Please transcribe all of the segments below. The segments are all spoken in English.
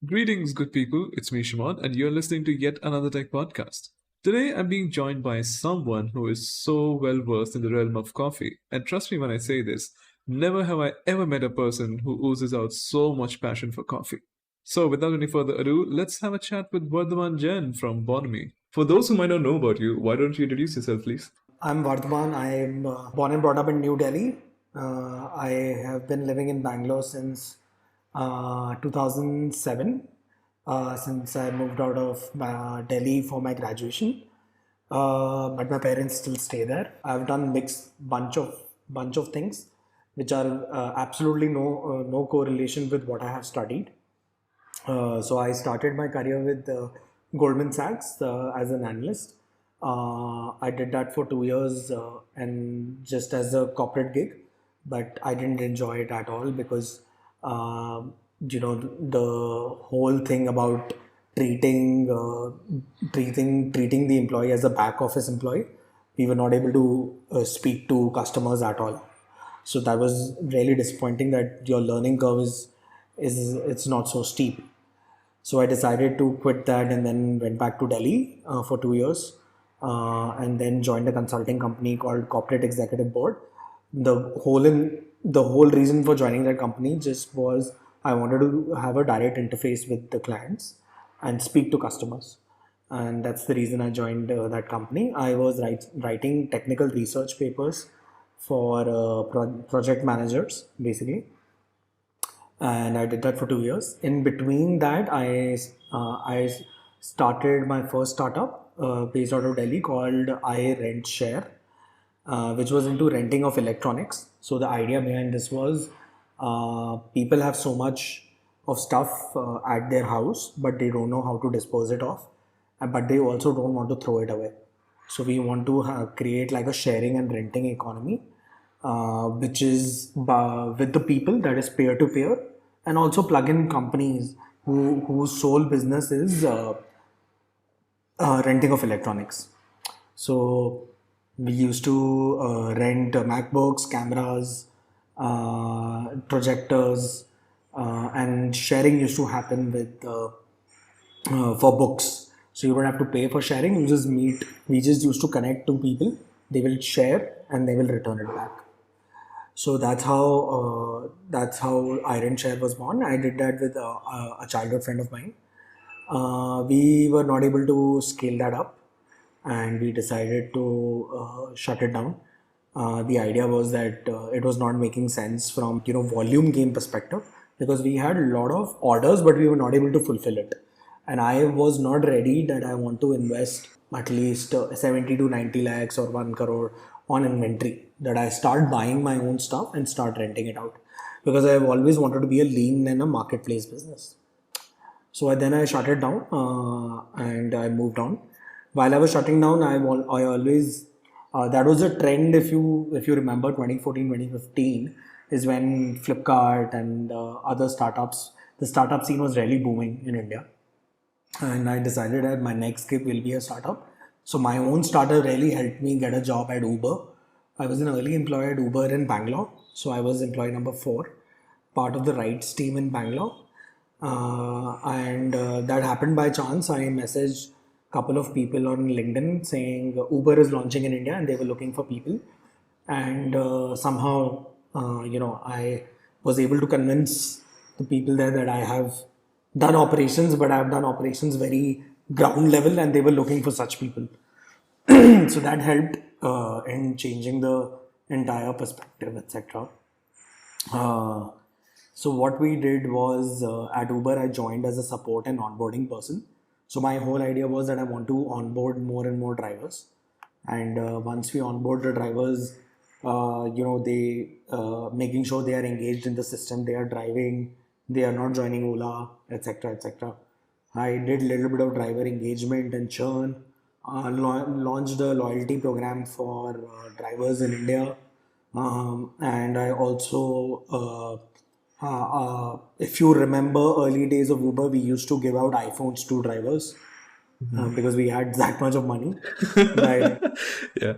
Greetings, good people. It's me, Shimon, and you're listening to yet another tech podcast. Today, I'm being joined by someone who is so well versed in the realm of coffee. And trust me when I say this, never have I ever met a person who oozes out so much passion for coffee. So, without any further ado, let's have a chat with Vardhman Jain from Bonomi. For those who might not know about you, why don't you introduce yourself, please? I'm Vardhman. I'm born and brought up in New Delhi. I have been living in Bangalore since 2007, since I moved out of Delhi for my graduation. But my parents still stay there. I've done mixed bunch of things, which are absolutely no correlation with what I have studied. So I started my career with Goldman Sachs as an analyst. I did that for 2 years and just as a corporate gig, but I didn't enjoy it at all because the whole thing about treating treating the employee as a back office employee, we were not able to speak to customers at all. So that was really disappointing that your learning curve is it's not so steep. So I decided to quit that and then went back to Delhi for 2 years, and then joined a consulting company called Corporate Executive Board. The whole reason for joining that company just was I wanted to have a direct interface with the clients and speak to customers, and that's the reason I joined that company. I was writing technical research papers for project managers basically, and I did that for 2 years. In between that, I started my first startup based out of Delhi called I Rent Share, which was into renting of electronics. So the idea behind this was people have so much of stuff at their house, but they don't know how to dispose it off, but they also don't want to throw it away. So we want to create like a sharing and renting economy, which is with the people, that is peer to peer, and also plug in companies whose sole business is renting of electronics. So we used to rent MacBooks, cameras, projectors, and sharing used to happen with for books. So you don't have to pay for sharing. You just meet. We just used to connect two people. They will share and they will return it back. So that's how Iron Share was born. I did that with a childhood friend of mine. We were not able to scale that up, and we decided to shut it down. The idea was that it was not making sense from volume game perspective because we had a lot of orders, but we were not able to fulfill it. And I was not ready that I want to invest at least 70 to 90 lakhs or 1 crore on inventory, that I start buying my own stuff and start renting it out, because I've always wanted to be a lean and a marketplace business. So then I shut it down and I moved on. While I was shutting down, I always that was a trend. If you remember 2014 2015 is when Flipkart and other startups, the startup scene was really booming in India, and I decided that my next gig will be a startup. So my own startup really helped me get a job at Uber. I was an early employee at Uber in Bangalore, so I was employee number 4, part of the rights team in Bangalore, and that happened by chance. I messaged a couple of people on LinkedIn saying Uber is launching in India and they were looking for people, and somehow I was able to convince the people there that I have done operations, but I've done operations very ground level, and they were looking for such people. So that helped in changing the entire perspective, etc. Uh, so what we did was at Uber, I joined as a support and onboarding person. So my whole idea was that I want to onboard more and more drivers, and once we onboard the drivers, they making sure they are engaged in the system, they are driving, they are not joining Ola, etc., etc. I did a little bit of driver engagement and churn, launched a loyalty program for drivers in India, and I also, if you remember early days of Uber, we used to give out iPhones to drivers because we had that much of money. But Yeah.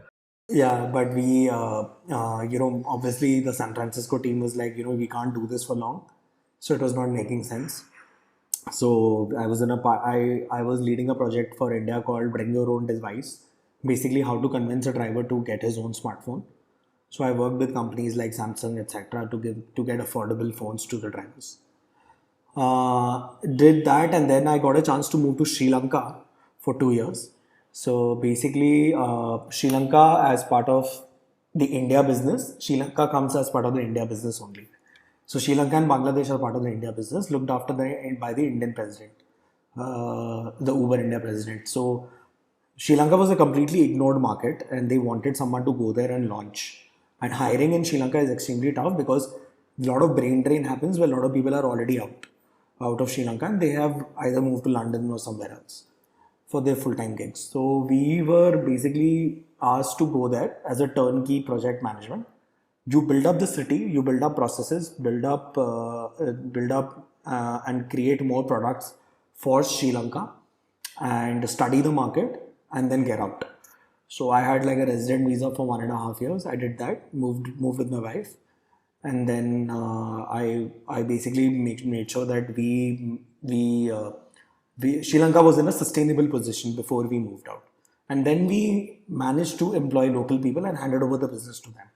yeah, but we, obviously the San Francisco team was like, we can't do this for long. So it was not making sense. So I was leading a project for India called Bring Your Own Device, basically how to convince a driver to get his own smartphone. So I worked with companies like Samsung, etc., to get affordable phones to the drivers. Did that, and then I got a chance to move to Sri Lanka for 2 years. So basically, Sri Lanka as part of the India business, Sri Lanka comes as part of the India business only. So Sri Lanka and Bangladesh are part of the India business, looked after by the Indian president, the Uber India president. So Sri Lanka was a completely ignored market, and they wanted someone to go there and launch. And hiring in Sri Lanka is extremely tough because a lot of brain drain happens where a lot of people are already out of Sri Lanka, and they have either moved to London or somewhere else for their full-time gigs. So we were basically asked to go there as a turnkey project management. You build up the city, you build up processes, build up and create more products for Sri Lanka, and study the market, and then get out. So I had like a resident visa for 1.5 years. I did that, moved with my wife, and then I basically made sure that we Sri Lanka was in a sustainable position before we moved out, and then we managed to employ local people and handed over the business to them.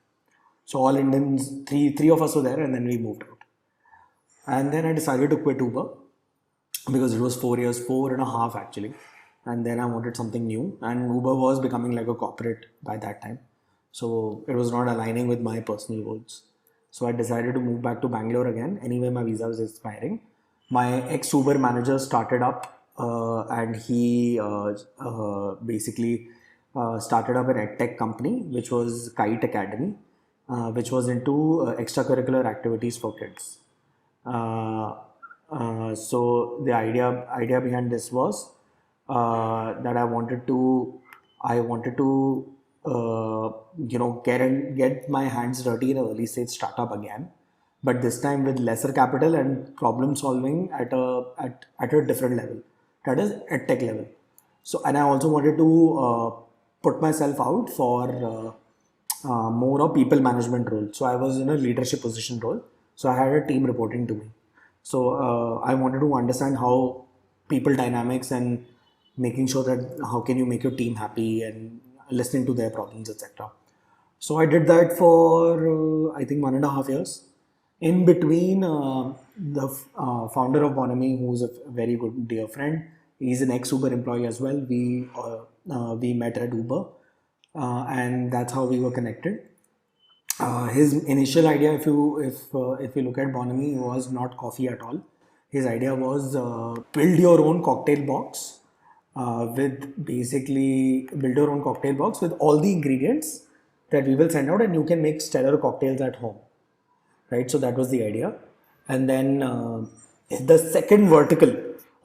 So all Indians, three of us were there, and then we moved out. And then I decided to quit Uber because it was 4 years, 4.5 actually. And then I wanted something new. And Uber was becoming like a corporate by that time. So it was not aligning with my personal goals. So I decided to move back to Bangalore again. Anyway, my visa was expiring. My ex Uber manager started up and he basically started up an edtech company, which was Kite Academy, which was into extracurricular activities for kids. Uh, so the idea behind this was that I wanted to get my hands dirty in an early stage startup again, but this time with lesser capital and problem solving at a different level, that is at tech level. So, and I also wanted to put myself out for more of people management role. So I was in a leadership position role. So I had a team reporting to me. So I wanted to understand how people dynamics and making sure that how can you make your team happy and listening to their problems, etc. So I did that for I think 1.5 years. In between, founder of Bonomi, who's a very good dear friend, he's an ex-Uber employee as well. We met at Uber, and that's how we were connected. His initial idea, if you look at Bonomi, was not coffee at all. His idea was build your own cocktail box build your own cocktail box with all the ingredients that we will send out, and you can make stellar cocktails at home, right? So that was the idea. And then the second vertical,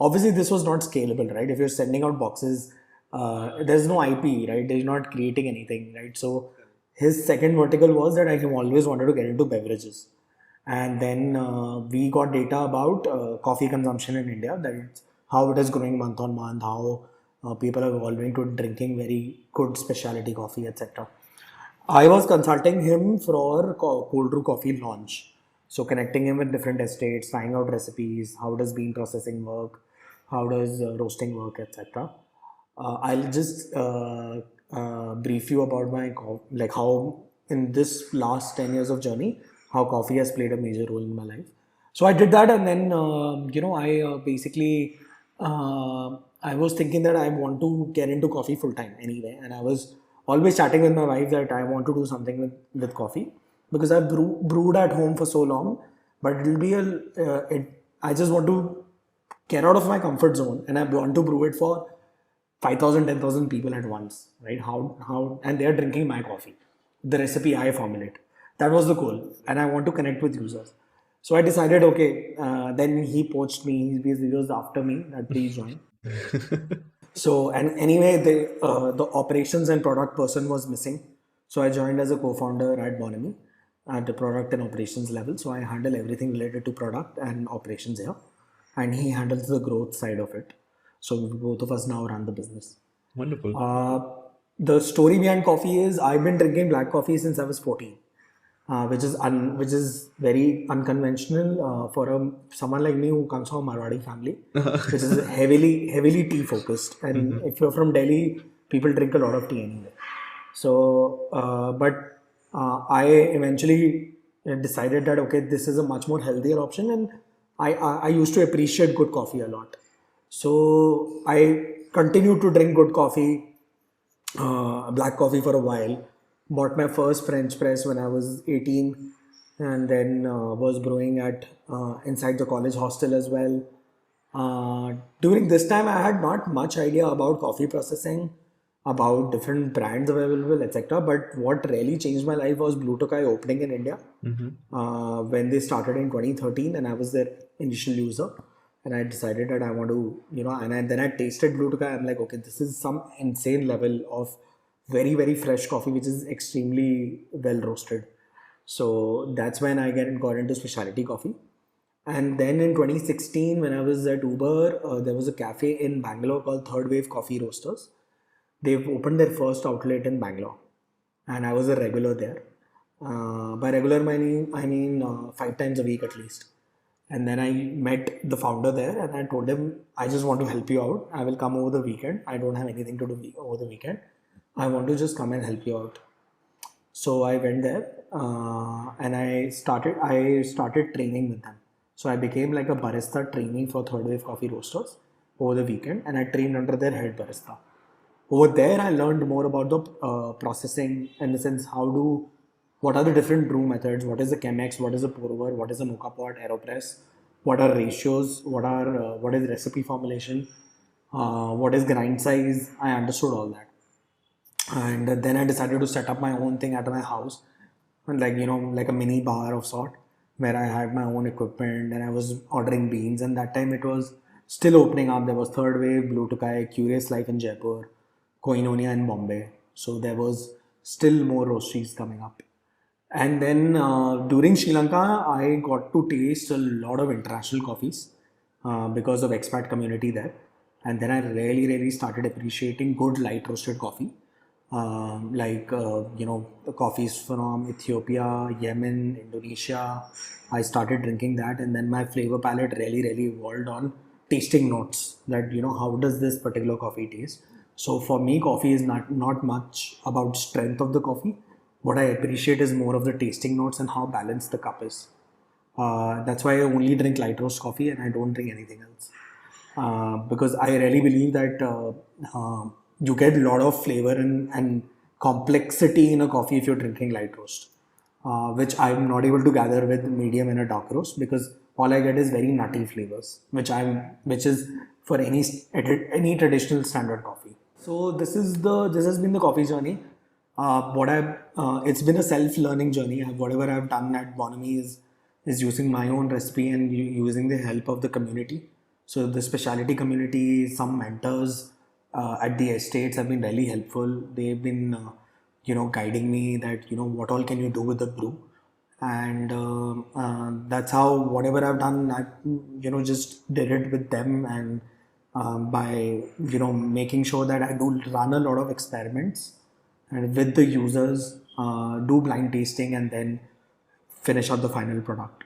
obviously this was not scalable, right? If you're sending out boxes, there's no IP, right? They're not creating anything, right? So his second vertical was that I always wanted to get into beverages. And then we got data about coffee consumption in India, that it's how it is growing month on month, how people are evolving to drinking very good specialty coffee, etc. I was consulting him for cold brew coffee launch. So connecting him with different estates, trying out recipes, how does bean processing work, how does roasting work, etc. I'll just brief you about like how in this last 10 years of journey, how coffee has played a major role in my life. So I did that, and then I basically I was thinking that I want to get into coffee full time anyway, and I was always chatting with my wife that I want to do something with coffee because I've brewed at home for so long, but it'll be I just want to get out of my comfort zone, and I want to brew it for 5,000, 10,000 people at once, right? And they're drinking my coffee, the recipe I formulate. That was the goal, and I want to connect with users. So I decided, okay. Then he poached me. He was after me that please join. So, and anyway, the operations and product person was missing. So I joined as a co-founder at Bonomi at the product and operations level. So I handle everything related to product and operations here, and he handles the growth side of it. So both of us now run the business. Wonderful. The story behind coffee is I've been drinking black coffee since I was 14. which is very unconventional for someone like me who comes from a Marwadi family, which is heavily tea focused. And if you're from Delhi, people drink a lot of tea anyway. So, I eventually decided that okay, this is a much more healthier option, and I used to appreciate good coffee a lot. So I continued to drink good coffee, black coffee for a while. Bought my first French press when I was 18, and then was brewing at inside the college hostel as well. During this time, I had not much idea about coffee processing, about different brands available, etc. But what really changed my life was Blue Tokai opening in India when they started in 2013, and I was their initial user. And I decided that I want to, then I tasted Blue Tokai. I'm like, okay, this is some insane level of very fresh coffee, which is extremely well roasted. So that's when I got into specialty coffee. And then in 2016, when I was at Uber, there was a cafe in Bangalore called Third Wave Coffee Roasters. They've opened their first outlet in Bangalore, and I was a regular there. By regular, I mean 5 times a week at least. And then I met the founder there, and I told him, I just want to help you out. I will come over the weekend. I don't have anything to do over the weekend. I want to just come and help you out. So I went there and I started training with them. So I became like a barista trainee for Third Wave Coffee Roasters over the weekend, and I trained under their head barista. Over there, I learned more about the processing, in the sense what are the different brew methods, what is the Chemex, what is the pour over, what is the mocha pot, aeropress, what are ratios, what is recipe formulation, what is grind size. I understood all that. And then I decided to set up my own thing at my house, and like a mini bar of sort, where I had my own equipment and I was ordering beans. And that time it was still opening up. There was Third Wave, Blue Tokai, Curious Life in Jaipur, Koinonia in Bombay. So there was still more roasteries coming up. And then during Sri Lanka, I got to taste a lot of international coffees because of expat community there. And then I really started appreciating good light roasted coffee. The coffees from Ethiopia, Yemen, Indonesia. I started drinking that, and then my flavor palette really evolved on tasting notes. That how does this particular coffee taste? So for me, coffee is not much about strength of the coffee. What I appreciate is more of the tasting notes and how balanced the cup is. That's why I only drink light roast coffee and I don't drink anything else. Because I really believe that you get a lot of flavor and complexity in a coffee if you're drinking light roast, which I'm not able to gather with medium and a dark roast, because all I get is very nutty flavors, which is for any traditional standard coffee. So this has been the coffee journey. It's been a self-learning journey. Whatever I've done at Bonomi is using my own recipe and using the help of the community. So the specialty community, some mentors at the estates have been really helpful. They've been, guiding me that, what all can you do with the brew. And that's how whatever I've done, I, just did it with them. And by, making sure that I do run a lot of experiments and with the users, do blind tasting, and then finish out the final product.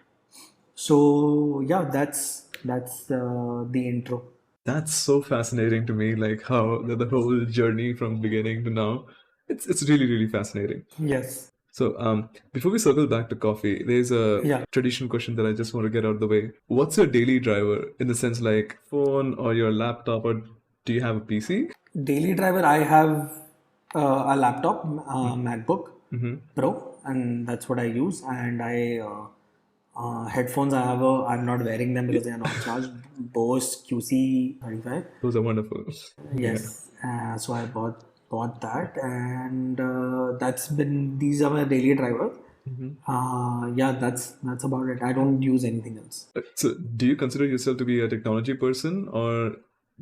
So yeah, that's the intro. That's so fascinating to me, like how the whole journey from beginning to now. It's really fascinating. Yes. So before we circle back to coffee, there's a Yeah. traditional question that I just want to get out of the way. What's your daily driver, in the sense like phone or your laptop, or do you have a PC? Daily driver, I have a laptop, MacBook Pro, and that's what I use. And headphones, I'm not wearing them because they are not charged. Bose QC35. Those are wonderful. Yes. So I bought that, and these are my daily driver. Yeah, that's about it. I don't use anything else. So, do you consider yourself to be a technology person, or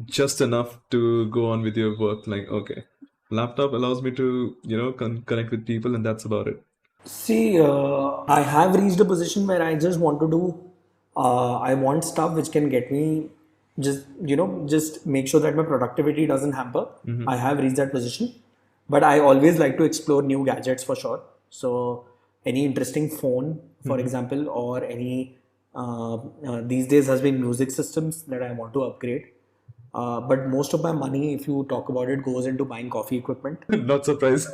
just enough to go on with your work? Like, okay, laptop allows me to, connect with people, and that's about it. See, I have reached a position where I just want to do, I want stuff which can get me just make sure that my productivity doesn't hamper. I have reached that position, but I always like to explore new gadgets for sure. So any interesting phone, for example, or any these days has been music systems that I want to upgrade. But most of my money, if you talk about it, goes into buying coffee equipment. Not surprised.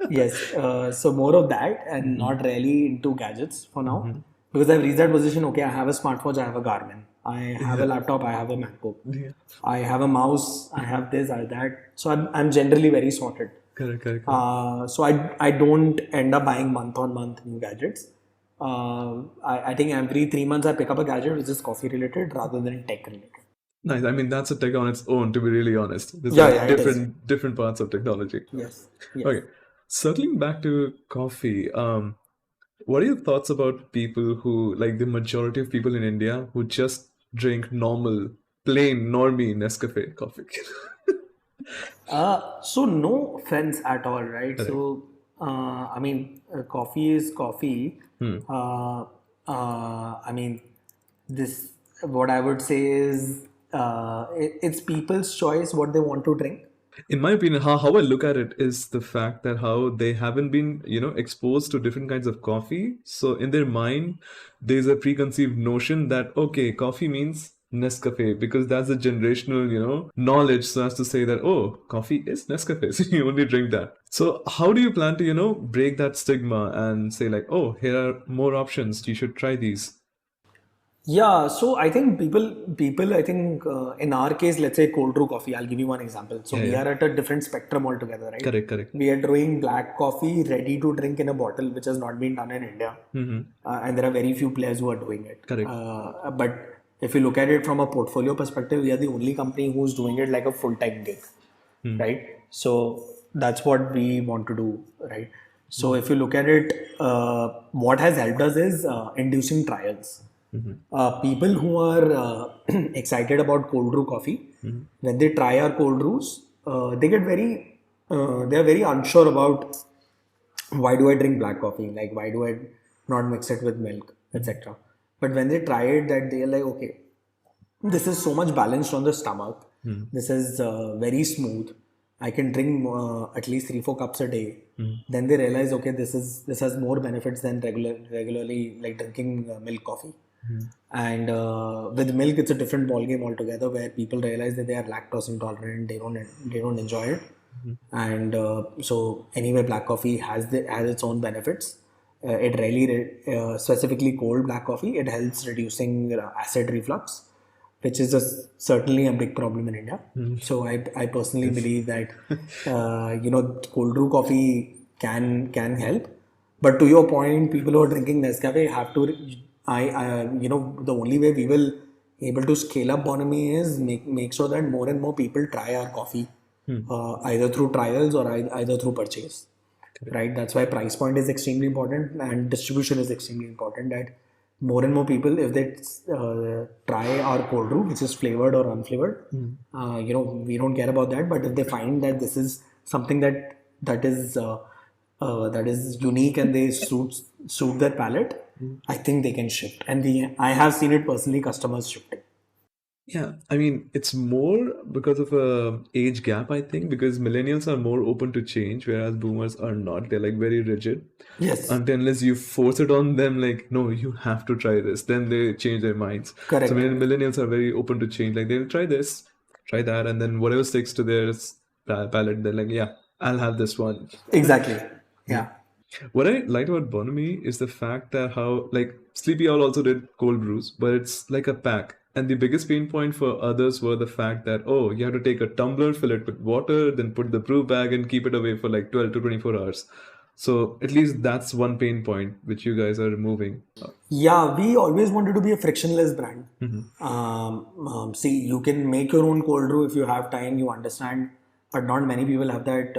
Yes, so more of that and not really into gadgets for now because I've reached that position. Okay, I have a smartwatch, I have a Garmin, I have a laptop, I have a MacBook, Yeah. I have a mouse, I have this, I have that. So I'm generally very sorted. Correct, correct, correct. So I don't end up buying month on month new gadgets. I think every 3 months I pick up a gadget which is coffee related rather than tech related. Nice. I mean, that's a tech on its own, to be really honest. There's Yeah, like yeah, it is. different parts of technology. Yes, yes. Okay. Circling back to coffee, what are your thoughts about people who, like the majority of people in India, who just drink normal, plain, normie Nescafe coffee? So no offense at all, right? Correct. So I mean, coffee is coffee. I mean, this what I would say is it's people's choice what they want to drink. In my opinion, how I look at it is the fact that how they haven't been, exposed to different kinds of coffee. So in their mind, there's a preconceived notion that, okay, coffee means Nescafe because that's a generational, knowledge so as to say that, oh, coffee is Nescafe. So you only drink that. So how do you plan to, break that stigma and say like, oh, here are more options. You should try these. Yeah, so I think people, I think in our case, let's say cold brew coffee. I'll give you one example. So Yeah, we yeah. are at a different spectrum altogether, right? Correct, correct. We are doing black coffee ready to drink in a bottle, which has not been done in India, and there are very few players who are doing it. Correct. But if you look at it from a portfolio perspective, we are the only company who's doing it like a full-time gig, right? So that's what we want to do, right? So if you look at it, what has helped us is inducing trials. People who are excited about cold brew coffee, when they try our cold brews, they are very unsure about why do I drink black coffee? Like, why do I not mix it with milk, etc. But when they try it, that they are like, okay, this is so much balanced on the stomach. This is very smooth. I can drink at least 3-4 cups a day. Then they realize, okay, this has more benefits than regularly like drinking milk coffee. And with milk, it's a different ballgame altogether, where people realize that they are lactose intolerant. They don't enjoy it, and so anyway, black coffee has its own benefits. It really specifically cold black coffee. It helps reducing acid reflux, which is certainly a big problem in India. So I personally believe that cold brew coffee can help. But to your point, people who are drinking Nescafe have to. The only way we will able to scale up Bonomi is make sure that more and more people try our coffee, either through trials or either through purchase. Right. That's why price point is extremely important and distribution is extremely important. That more and more people, if they try our cold brew, which is flavored or unflavored, we don't care about that. But if they find that this is something that is unique and they suit their palate, I think they can shift. And I have seen it personally, customers shifting. Yeah, I mean, it's more because of a age gap, I think, because millennials are more open to change, whereas boomers are not. They're like very rigid. Yes, Until unless you force it on them, like, no, you have to try this, then they change their minds. So correct. millennials are very open to change. Like, they'll try this, try that, and then whatever sticks to their palate, they're like, yeah, I'll have this one. Exactly. Yeah. What I liked about Bonomi is the fact that how like Sleepy Owl also did cold brews, but it's like a pack. And the biggest pain point for others were the fact that oh, you have to take a tumbler, fill it with water, then put the brew bag and keep it away for like 12 to 24 hours. So at least that's one pain point which you guys are removing. Yeah, we always wanted to be a frictionless brand. See, you can make your own cold brew if you have time, you understand, but not many people have that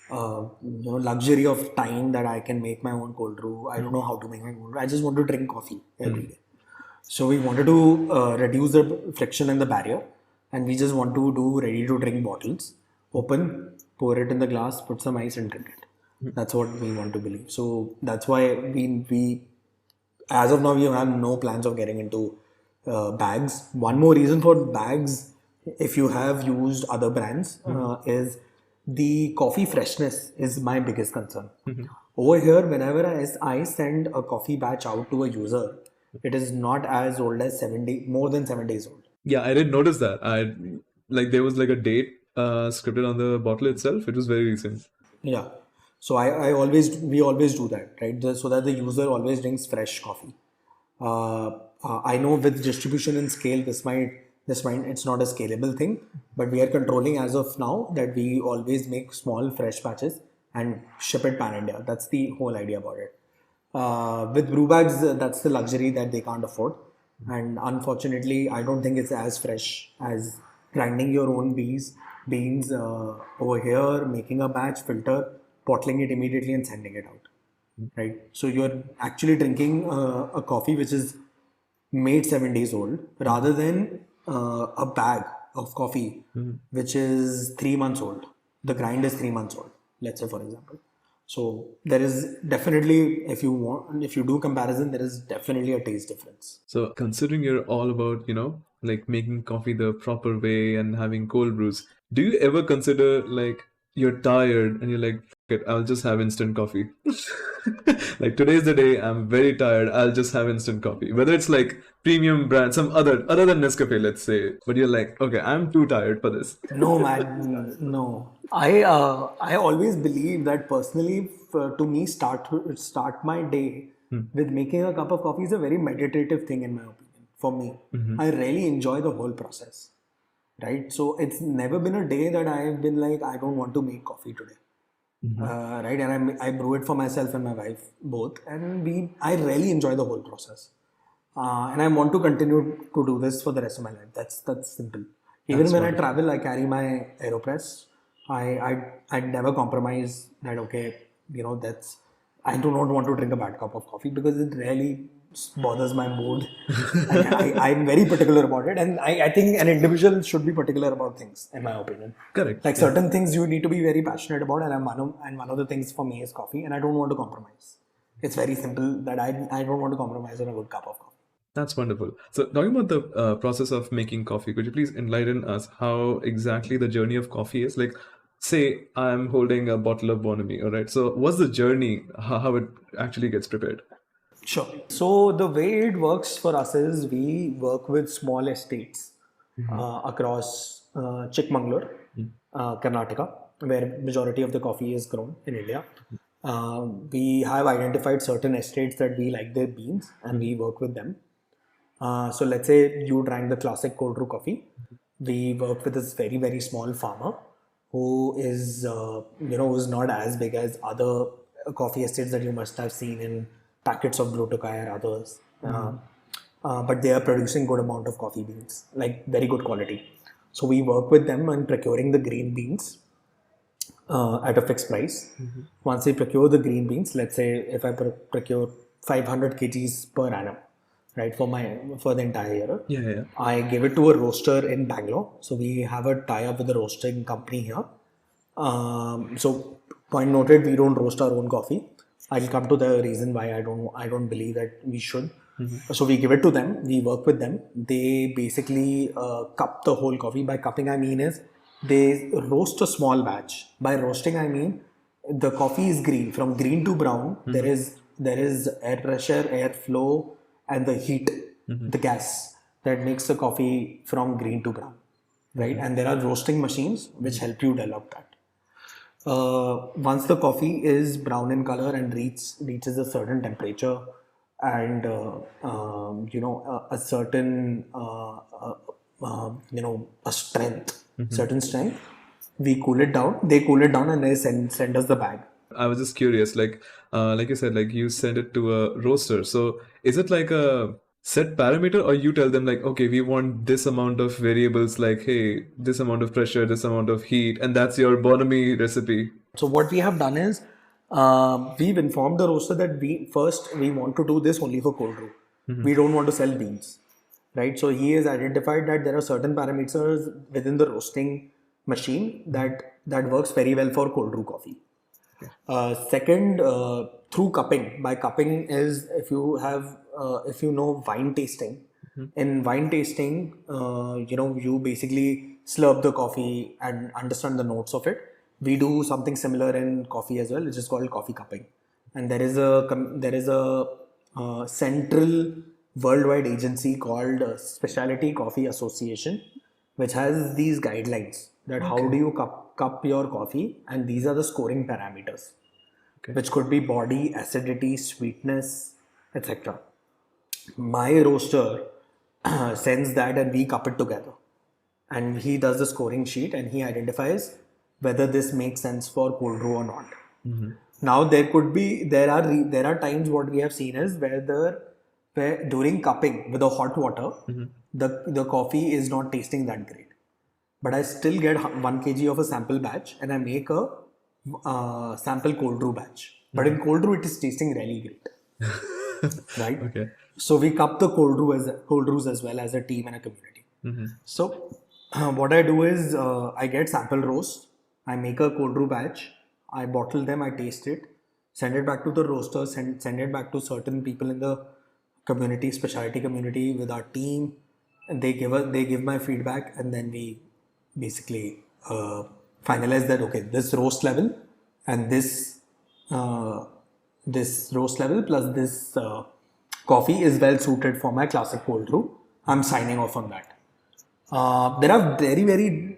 luxury of time that I can make my own cold brew. I don't know how to make my cold brew. I just want to drink coffee every day. So we wanted to reduce the friction and the barrier, and we just want to do ready to drink bottles, open, pour it in the glass, put some ice, and drink it. That's what we want to believe. So that's why we as of now we have no plans of getting into bags. One more reason for bags, if you have used other brands, is the coffee freshness is my biggest concern. Over here, whenever I send a coffee batch out to a user, it is not as old as 7 days, more than 7 days old. Yeah, I didn't notice that. I like there was like a date scripted on the bottle itself. It was very recent. Yeah. So we always do that, right? So that the user always drinks fresh coffee. I know with distribution and scale, this might it's not a scalable thing, but we are controlling as of now that we always make small fresh batches and ship it pan India. That's the whole idea about it. With brew bags, that's the luxury that they can't afford, and unfortunately, I don't think it's as fresh as grinding your own beans over here, making a batch, filter, bottling it immediately, and sending it out. Right. So you're actually drinking a coffee which is made 7 days old, rather than a bag of coffee which is 3 months old. The grind is 3 months old, let's say, for example. So there is definitely, if you do comparison, there is definitely a taste difference. So considering you're all about, like making coffee the proper way and having cold brews, do you ever consider like you're tired and you're like, "Fuck it, I'll just have instant coffee." Like today's the day, I'm very tired, I'll just have instant coffee. Whether it's like premium brand, some other than Nescafe, let's say, but you're like, okay, I'm too tired for this. No, man, no. I always believe that personally, to me, start my day with making a cup of coffee is a very meditative thing in my opinion. For me, I really enjoy the whole process. Right, so it's never been a day that I have been like I don't want to make coffee today. Right, and I brew it for myself and my wife both, and I really enjoy the whole process. And I want to continue to do this for the rest of my life. That's simple. Even That's when I wonderful. travel, I carry my Aeropress. I never compromise that. Okay, that's I do not want to drink a bad cup of coffee because it really bothers my mood. And I'm very particular about it, and I think an individual should be particular about things, in my opinion. Correct. Like Yeah. certain things you need to be very passionate about, and one of the things for me is coffee, and I don't want to compromise. It's very simple that I don't want to compromise on a good cup of coffee. That's wonderful. So, talking about the process of making coffee, could you please enlighten us how exactly the journey of coffee is? Like, say I'm holding a bottle of Bonomi, all right? So, what's the journey, how it actually gets prepared? Sure. So the way it works for us is we work with small estates across Chikmagalur, Karnataka, where majority of the coffee is grown in India. We have identified certain estates that we like their beans, and we work with them. So let's say you drank the classic cold brew coffee. We work with this very very small farmer who is who's not as big as other coffee estates that you must have seen in packets of Blue Tokai or others. But they are producing good amount of coffee beans, like very good quality. So we work with them on procuring the green beans at a fixed price. Once we procure the green beans, let's say if I procure 500 kgs per annum, right, for the entire year, Yeah, yeah. I give it to a roaster in Bangalore. So we have a tie-up with a roasting company here. So point noted, we don't roast our own coffee. I'll come to the reason why I don't believe that we should. So we give it to them. We work with them. They basically cup the whole coffee. By cupping, I mean is they roast a small batch. By roasting, I mean the coffee is green. From green to brown, there is air pressure, air flow, and the heat, the gas that makes the coffee from green to brown, right? And there are roasting machines which help you develop that. Once the coffee is brown in color and reaches a certain temperature and a certain a strength, certain strength, we cool it down. They cool it down and they send us the bag. I was just curious, like you said, like you send it to a roaster. So, is it like a set parameter, or you tell them like, okay, we want this amount of variables, like, hey, this amount of pressure, this amount of heat, and that's your Bonomi recipe? So what we have done is we've informed the roaster that we want to do this only for cold brew. We don't want to sell beans, right? So he has identified that there are certain parameters within the roasting machine that works very well for cold brew coffee. Second, through cupping. By cupping is if you know wine tasting. In wine tasting, you basically slurp the coffee and understand the notes of it. We do something similar in coffee as well, which is called coffee cupping. and there is a central worldwide agency called Specialty Coffee Association, which has these guidelines that how Okay. do you cup your coffee, and these are the scoring parameters, Okay. which could be body, acidity, sweetness, etc. My roaster sends that and we cup it together, and he does the scoring sheet and he identifies whether this makes sense for cold brew or not. Now there are times what we have seen is where during cupping with the hot water, the coffee is not tasting that great, but I still get 1 kg of a sample batch and I make a sample cold brew batch. But in cold brew, it is tasting really great, right? Okay. So we cup the cold brews as well as a team and a community. So what I do is I get sample roast, I make a cold brew batch, I bottle them, I taste it, send it back to the roasters, send it back to certain people in the community, specialty community with our team, and they give my feedback, and then we basically finalize that okay, this roast level and uh, this roast level plus this coffee is well suited for my classic cold brew. I'm signing off on that. There are very, very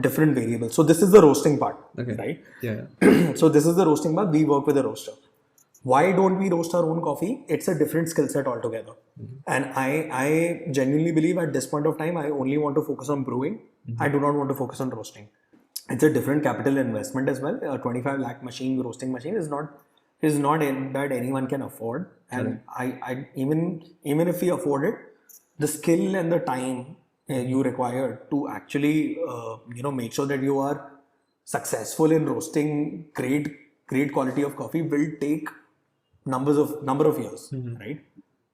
different variables. So this is the roasting part, Okay. right? Yeah. So this is the roasting part. We work with a roaster. Why don't we roast our own coffee? It's a different skill set altogether. And I genuinely believe at this point of time, I only want to focus on brewing. I do not want to focus on roasting. It's a different capital investment as well. A 25 lakh machine, roasting machine is not that anyone can afford. And I even if we afford it, the skill and the time you require to actually make sure that you are successful in roasting great quality of coffee will take number of years, right?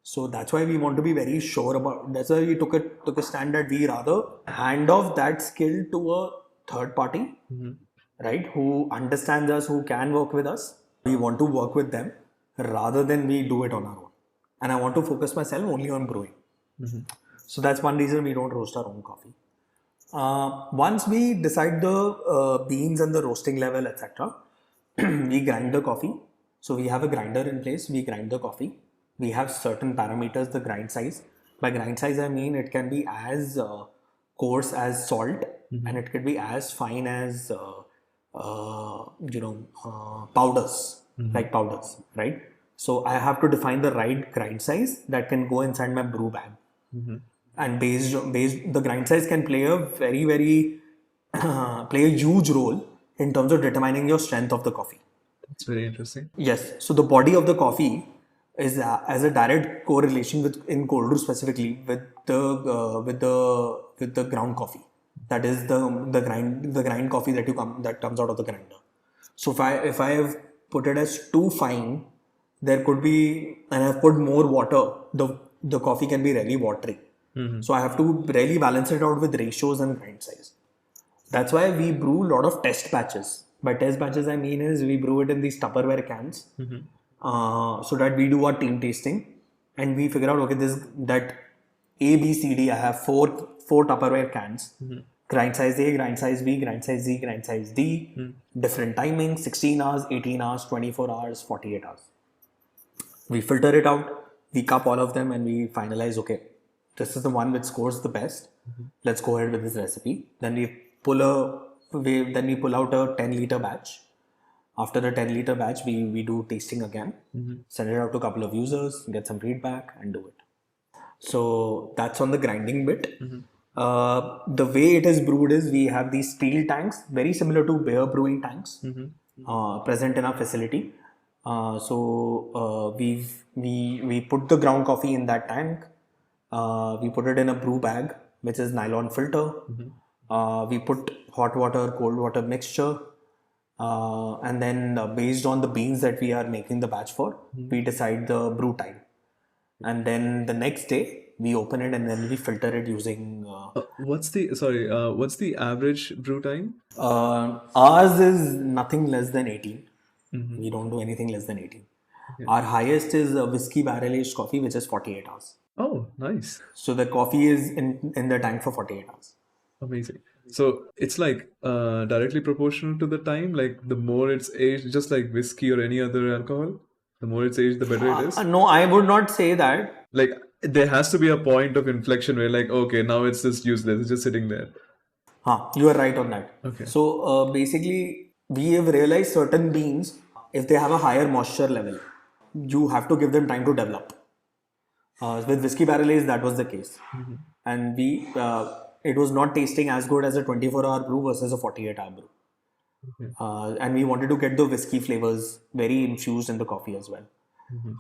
So that's why we want to be very sure about. That's why we took a stand that we rather hand off that skill to a third party, right? Who understands us, who can work with us. We want to work with them rather than we do it on our own. And I want to focus myself only on brewing. So that's one reason we don't roast our own coffee. Once we decide the beans and the roasting level, etc., we grind the coffee. So we have a grinder in place. We grind the coffee. We have certain parameters, the grind size. By grind size, I mean it can be as coarse as salt, and it could be as fine as powders, like powders, right? So I have to define the right grind size that can go inside my brew bag, and based the grind size can play a very play a huge role in terms of determining your strength of the coffee. That's very interesting. Yes, so the body of the coffee is as a direct correlation with in cold brew specifically with the ground coffee. That is the grind coffee that comes out of the grinder. So if I have put it as too fine, there could be, and I've put more water, the coffee can be really watery. So I have to really balance it out with ratios and grind size. That's why we brew a lot of test batches. By test batches, I mean is we brew it in these Tupperware cans, so that we do our team tasting and we figure out okay, this that A, B, C, D. I have four Tupperware cans. Grind size A, grind size B, grind size Z, grind size D. Different timings: 16 hours, 18 hours, 24 hours, 48 hours. We filter it out. We cup all of them and we finalize. Okay, this is the one which scores the best. Let's go ahead with this recipe. Then we pull out a 10-liter batch. After the 10-liter batch, we do tasting again, send it out to a couple of users, get some feedback, and do it. So that's on the grinding bit. The way it is brewed is we have these steel tanks, very similar to beer brewing tanks, present in our facility. We put the ground coffee in that tank. We put it in a brew bag, which is nylon filter. We put hot water, cold water mixture, and then based on the beans that we are making the batch for, we decide the brew time. And then the next day we open it and then we filter it using. What's the average brew time? Ours is nothing less than 18. We don't do anything less than 18. Our highest is a whiskey barrel aged coffee, which is 48 hours. Oh, nice. So the coffee is in the tank for 48 hours. Amazing. So it's like directly proportional to the time. Like the more it's aged, just like whiskey or any other alcohol, the more it's aged, the better it is. No, I would not say that. Like there has to be a point of inflection where, like, okay, now it's just useless. It's just sitting there. You are right on that. Okay. So basically, we have realized certain beans, if they have a higher moisture level, you have to give them time to develop. With whiskey barrel aged, that was the case, and it was not tasting as good as a 24-hour brew versus a 48-hour brew. And we wanted to get the whiskey flavors very infused in the coffee as well.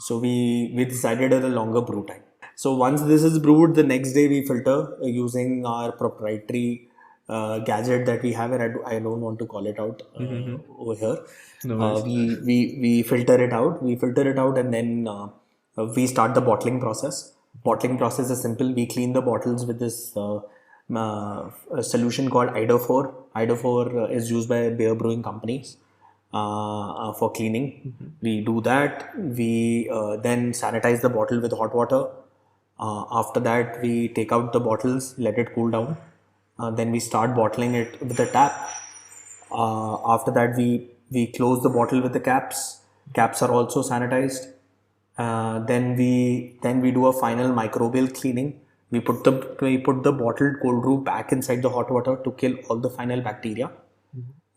So we decided on a longer brew time. So once this is brewed, the next day we filter using our proprietary gadget that we have, and I don't want to call it out over here. No worries. We filter it out. We filter it out, and then we start the bottling process. Bottling process is simple. We clean the bottles with this a solution called Ido4. Ido4 is used by beer brewing companies for cleaning. We do that. We then sanitize the bottle with hot water. After that, we take out the bottles, let it cool down. Then we start bottling it with a tap. After that, we close the bottle with the caps. Caps are also sanitized. Then we do a final microbial cleaning. We put the bottled cold brew back inside the hot water to kill all the final bacteria.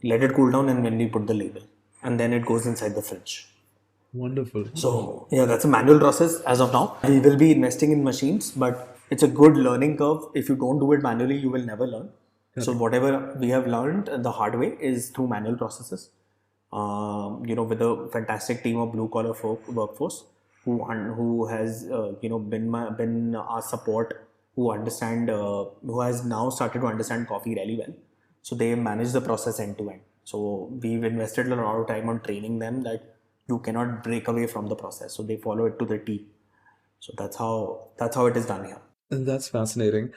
Let it cool down, and then we put the label, and then it goes inside the fridge. Wonderful. So yeah, that's a manual process as of now. We will be investing in machines, but it's a good learning curve. If you don't do it manually, you will never learn. So whatever we have learned the hard way is through manual processes. With a fantastic team of blue collar workforce who has been our support, who has now started to understand coffee really well. So they manage the process end to end. So we've invested a lot of time on training them that you cannot break away from the process. So they follow it to the T. So that's how it is done here. And that's fascinating.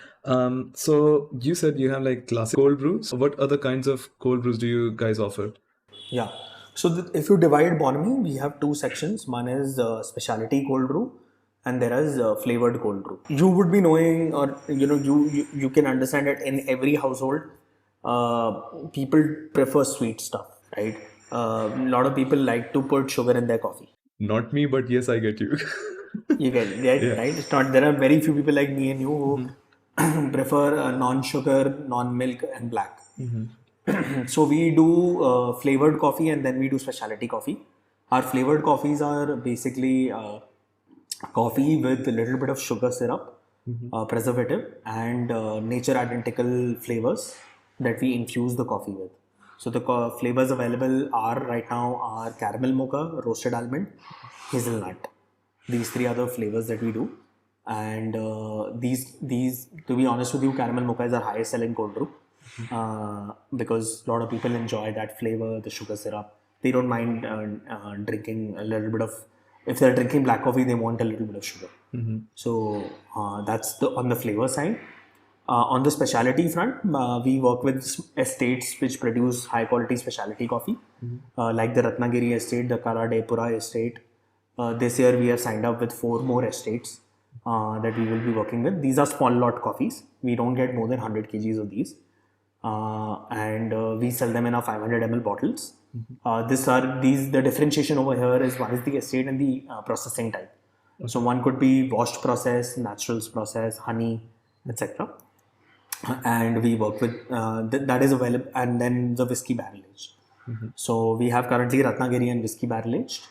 So you said you have like classic cold brews. What other kinds of cold brews do you guys offer? Yeah. So if you divide Bonomi, we have two sections. One is specialty cold brew, and there is flavored cold brew. You would be knowing, or you can understand that in every household, people prefer sweet stuff, right? A lot of people like to put sugar in their coffee. Not me, but yes, I get you. You get it, Yeah. right? It's not. There are very few people like me and you who prefer non-sugar, non-milk, and black. So we do flavored coffee, and then we do specialty coffee. Our flavored coffees are basically coffee with a little bit of sugar syrup, preservative, and nature identical flavors that we infuse the coffee with. So the flavors available are right now are caramel mocha, roasted almond, hazelnut. These three are the flavors that we do. And these to be honest with you, caramel mocha is our highest selling cold brew. Because a lot of people enjoy that flavor, the sugar syrup. They don't mind drinking a little bit of. If they're drinking black coffee, they want a little bit of sugar. So that's on the flavor side. On the specialty front, we work with estates which produce high quality specialty coffee, like the Ratnagiri estate, the Kaladepura estate. This year we have signed up with 4 more estates that we will be working with. These are small lot coffees. We don't get more than 100 kgs of these. And we sell them in our 500 ml bottles. The differentiation over here is one is the estate and the processing type. So one could be washed process, naturals process, honey, etc. And we work with that is available, and then the whiskey barrel aged. So we have currently Ratnagiri and whiskey barrel aged,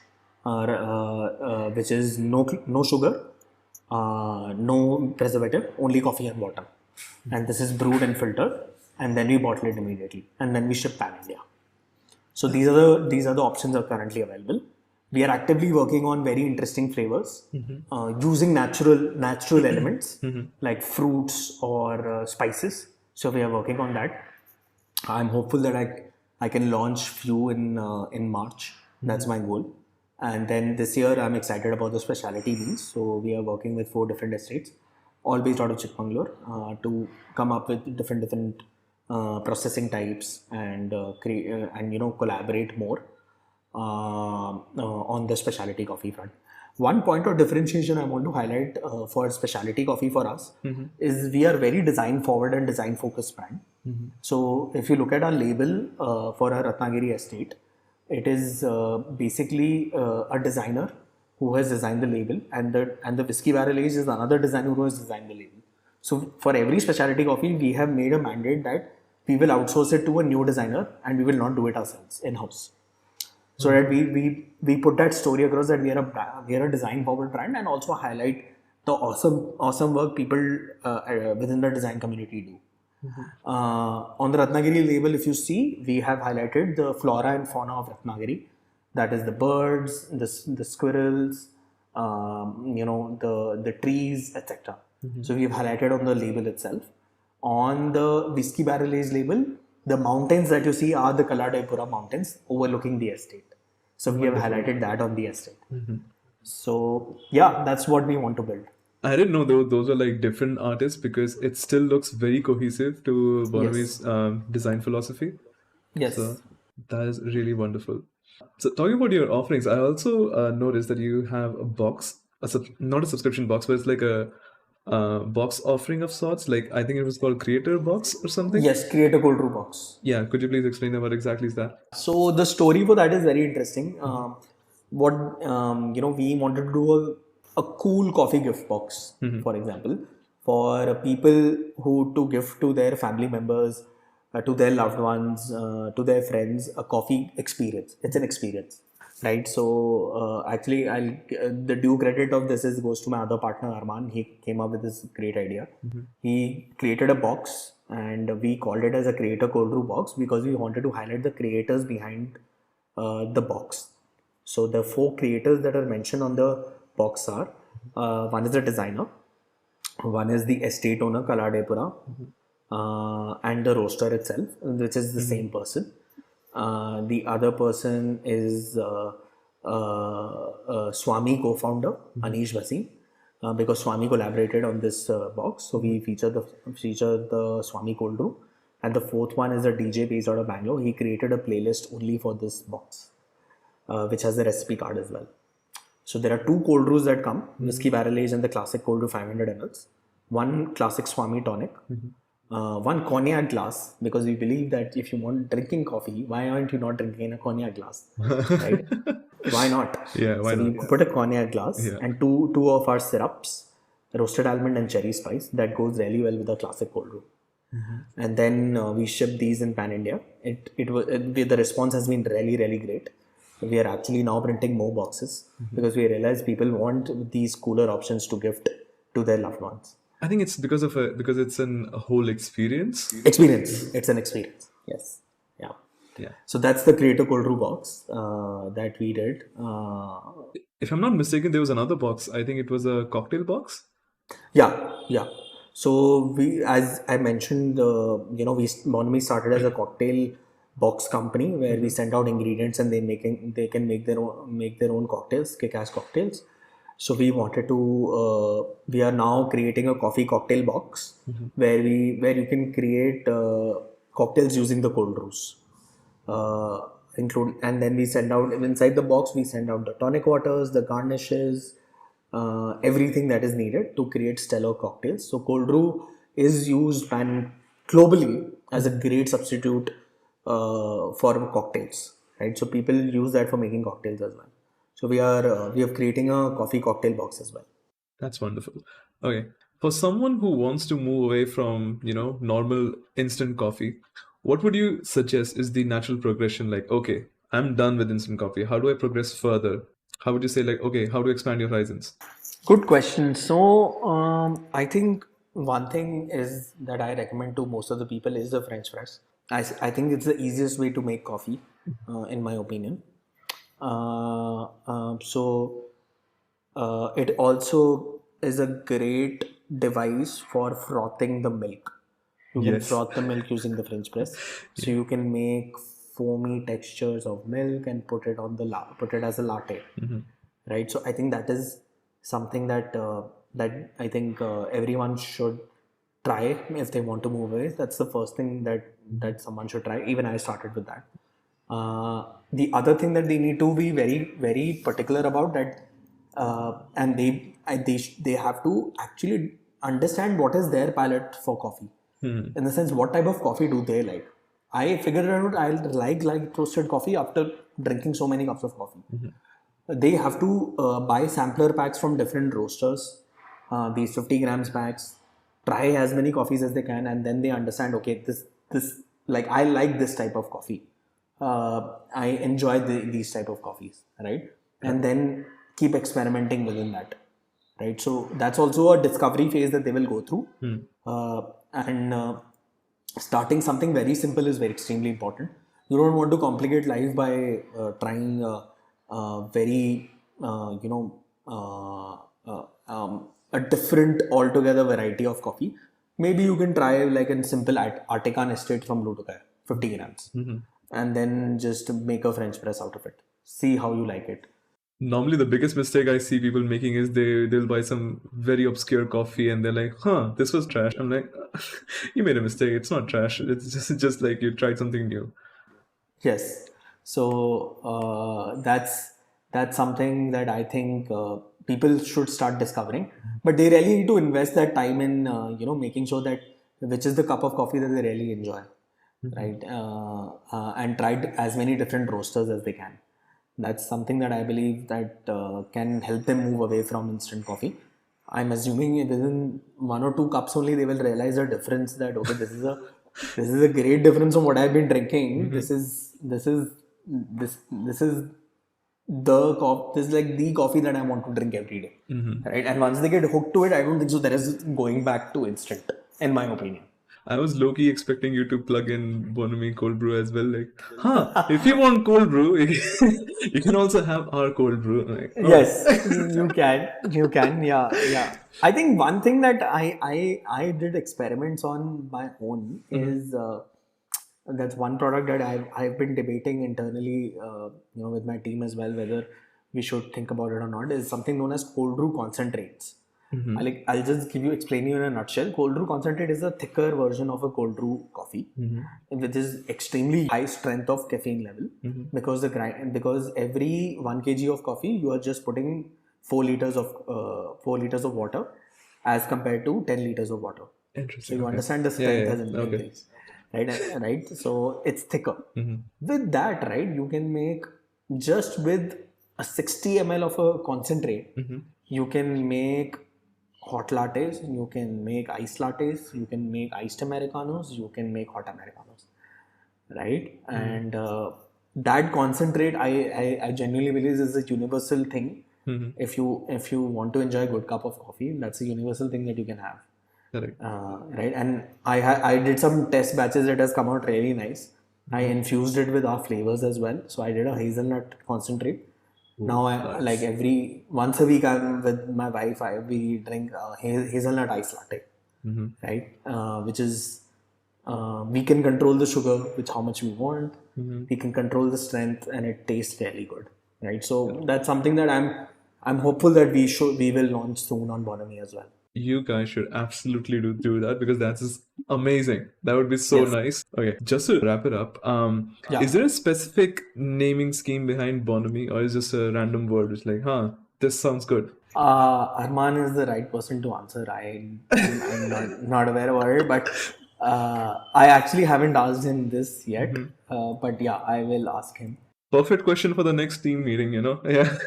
which is no sugar, no preservative, only coffee and water. And this is brewed and filtered, and then we bottle it immediately, and then we ship pan India. So these are the options that are currently available. We are actively working on very interesting flavors using natural elements like fruits or spices. So we are working on that. I'm hopeful that I can launch few in March. That's my goal. And then this year I'm excited about the specialty beans. So we are working with 4 different estates, all based out of Chikmagalur, to come up with different processing types and create and collaborate more on the specialty coffee front. One point of differentiation I want to highlight for specialty coffee for us is we are very design forward and design focused brand. So if you look at our label for our Ratnagiri estate, it is basically a designer who has designed the label, and the whiskey barrel age is another designer who has designed the label. So for every specialty coffee, we have made a mandate that we will outsource it to a new designer and we will not do it ourselves in house. So that we put that story across that we are a design forward brand, and also highlight the awesome work people within the design community do. On the Ratnagiri label, if you see, we have highlighted the flora and fauna of Ratnagiri. That is the birds, the squirrels, the trees, etc. So we've highlighted on the label itself. On the whiskey barrel age label, the mountains that you see are the Kaladepura mountains overlooking the estate. So we have highlighted that on the estate. So yeah, that's what we want to build. I didn't know those are like different artists, because it still looks very cohesive to Bonomi's design philosophy. Yes. So that is really wonderful. So talking about your offerings, I also noticed that you have a box, not a subscription box, but it's like a box offering of sorts. Like I think it was called Creator Box or something. Yes, create a cold brew box. Yeah, could you please explain what exactly is that? So the story for that is very interesting. We wanted to do a cool coffee gift box, for example, for people who to gift to their family members, to their loved ones, to their friends, a coffee experience. It's an experience, right? So actually, the due credit of this goes to my other partner Arman. He came up with this great idea. He created a box, and we called it as a creator cold brew box because we wanted to highlight the creators behind the box. So the 4 creators that are mentioned on the box are one is the designer, one is the estate owner Kaladepura, and the roaster itself, which is the same person. The other person is Swami co-founder Anish Vasim, because Swami collaborated on this box, so we feature the Swami cold brew. And the 4th one is a DJ based out of Bangalore. He created a playlist only for this box, which has the recipe card as well. So there are 2 cold brews that come, whiskey barrel age and the classic cold brew 500 ml. One classic Swami tonic, one cognac glass, because we believe that if you want drinking coffee, why aren't you not drinking in a cognac glass, right? Why not? Yeah, why so not? we put a cognac glass and two of our syrups, roasted almond and cherry spice, that goes really well with a classic cold brew. And then we ship these in pan India. The response has been really great. We are actually now printing more boxes because we realize people want these cooler options to gift to their loved ones. I think it's because it's a whole experience. It's an experience. Yes. Yeah. So that's the Creator Cold Brew box that we did. If I'm not mistaken, there was another box. I think it was a cocktail box. Yeah. So we, as I mentioned, Bonomi started as a cocktail box company where we send out ingredients and they can make their own cocktails, kick-ass cocktails. So we wanted to. We are now creating a coffee cocktail box where you can create cocktails using the cold brews. And then we send out inside the box. We send out the tonic waters, the garnishes, everything that is needed to create stellar cocktails. So cold brew is used globally as a great substitute for cocktails, right? So people use that for making cocktails as well. So we are creating a coffee cocktail box as well. That's wonderful. Okay, for someone who wants to move away from normal instant coffee, what would you suggest is the natural progression? Like, okay, I'm done with instant coffee. How do I progress further? How would you say, like, okay, how to expand your horizons? Good question. So I think one thing is that I recommend to most of the people is the French press. I think it's the easiest way to make coffee, in my opinion. It also is a great device for frothing the milk. You can froth the milk using the French press, so you can make foamy textures of milk and put it as a latte, right? So I think that is something that I think everyone should try if they want to move away. That's the first thing that someone should try. Even I started with that. The other thing that they need to be very, very particular about, that and they have to actually understand what is their palate for coffee. In the sense, what type of coffee do they like? I figured out I like roasted coffee after drinking so many cups of coffee. They have to buy sampler packs from different roasters, these 50 grams packs, try as many coffees as they can, and then they understand, okay, this like I like this type of coffee. I enjoy these type of coffees, right? And then keep experimenting within that, right? So that's also a discovery phase that they will go through. And starting something very simple is very extremely important. You don't want to complicate life by trying very a different altogether variety of coffee. Maybe you can try like a simple Artican estate from Blue Tokai, 50 grams, and then just make a French press out of it. See how you like it. Normally, the biggest mistake I see people making is they'll buy some very obscure coffee and they're like, "Huh, this was trash." I'm like, "You made a mistake. It's not trash. It's just like you tried something new." Yes. So that's something that I think people should start discovering, but they really need to invest that time in making sure that which is the cup of coffee that they really enjoy, right? And tried as many different roasters as they can. That's something that I believe that can help them move away from instant coffee. I'm assuming within 1 or 2 cups only they will realize the difference, that okay, this is a great difference from what I've been drinking. This is like the coffee that I want to drink every day, right? And once they get hooked to it, I don't think so there is going back to instant, in my opinion. I was low-key expecting you to plug in Bonomi cold brew as well. Like, if you want cold brew, you can also have our cold brew. Like, oh. Yes, you can, yeah. I think one thing that I did experiments on my own is that's one product that I've been debating internally, with my team as well, whether we should think about it or not. Is something known as cold brew concentrates. I'll just explain you in a nutshell. Cold brew concentrate is a thicker version of a cold brew coffee, which is extremely high strength of caffeine level, because every 1 kg of coffee you are just putting 4 liters of water as compared to 10 liters of water. Interesting. So you understand the strength has increased, right? So it's thicker. With that, right, you can make just with a 60 ml of a concentrate, you can make hot lattes, you can make iced lattes, you can make iced americanos, you can make hot americanos, right? And that concentrate, I genuinely believe is a universal thing. If you want to enjoy a good cup of coffee, that's a universal thing that you can have. Correct. Right, and I did some test batches that has come out really nice. I infused it with our flavors as well. So I did a hazelnut concentrate. Now I like once a week I'm with my wife. We drink hazelnut ice latte, right? Which is we can control the sugar, which how much we want. We can control the strength, and it tastes fairly good, right? So that's something that I'm hopeful that we will launch soon on Bonomi as well. You guys should absolutely do that because that's just amazing. That would be so nice. Okay, just to wrap it up, is there a specific naming scheme behind Bonomi, or is just a random word? It's like, this sounds good. Arman is the right person to answer. I'm not aware about it, but I actually haven't asked him this yet. But yeah, I will ask him. Perfect question for the next team meeting, Yeah.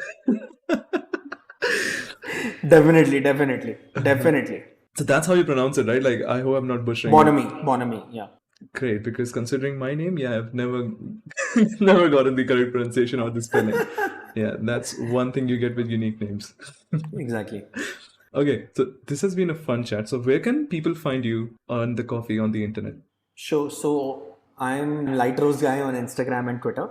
Definitely. So that's how you pronounce it, right? Like, I hope I'm not butchering Bonomi, yeah. Great, because considering my name, I've never never gotten the correct pronunciation or the spelling. Yeah, that's one thing you get with unique names. Exactly. Okay, so this has been a fun chat. So where can people find you on the coffee on the internet? Sure. So I'm Light Rose Guy on Instagram and Twitter.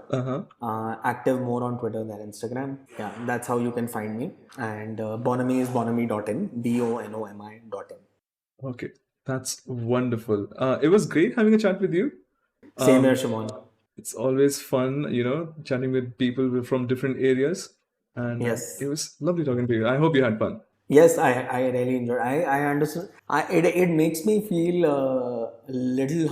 Active more on Twitter than Instagram. Yeah, that's how you can find me. And Bonomi is bonomi.in, bonomi.in. Okay, that's wonderful. It was great having a chat with you. Same here, Shimon. It's always fun, chatting with people from different areas. And yes, it was lovely talking to you. I hope you had fun. Yes, I really enjoyed. I understood. It makes me feel little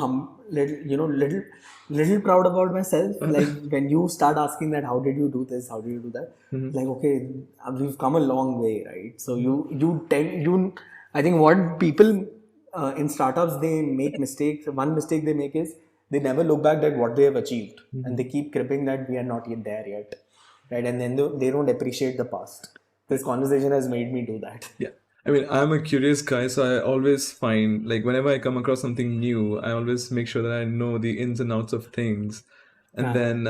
proud about myself. Like when you start asking that, how did you do this? How did you do that? Mhm. Like, okay, we've come a long way, right? So I think what people in startups, they make mistakes. One mistake they make is they never look back at what they have achieved, and they Mhm. keep cribbing that we are not yet there yet, right? And then they don't appreciate the past. This conversation has made me do that. Yeah. I mean, I'm a curious guy, so I always find, like, whenever I come across something new, I always make sure that I know the ins and outs of things. And Uh, then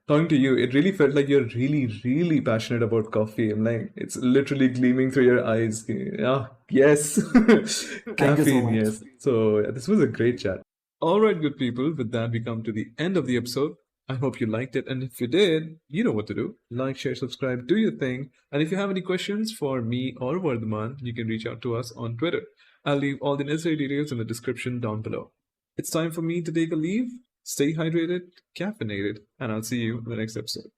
talking to you, it really felt like you're really, really passionate about coffee. I'm like, it's literally gleaming through your eyes. Yeah, yes. Thank you so Caffeine, much. yes. So, yeah, this was a great chat. All right, good people. With that, we come to the end of the episode. I hope you liked it. And if you did, you know what to do. Like, share, subscribe, do your thing. And if you have any questions for me or Vardhman, you can reach out to us on Twitter. I'll leave all the necessary details in the description down below. It's time for me to take a leave. Stay hydrated, caffeinated, and I'll see you in the next episode.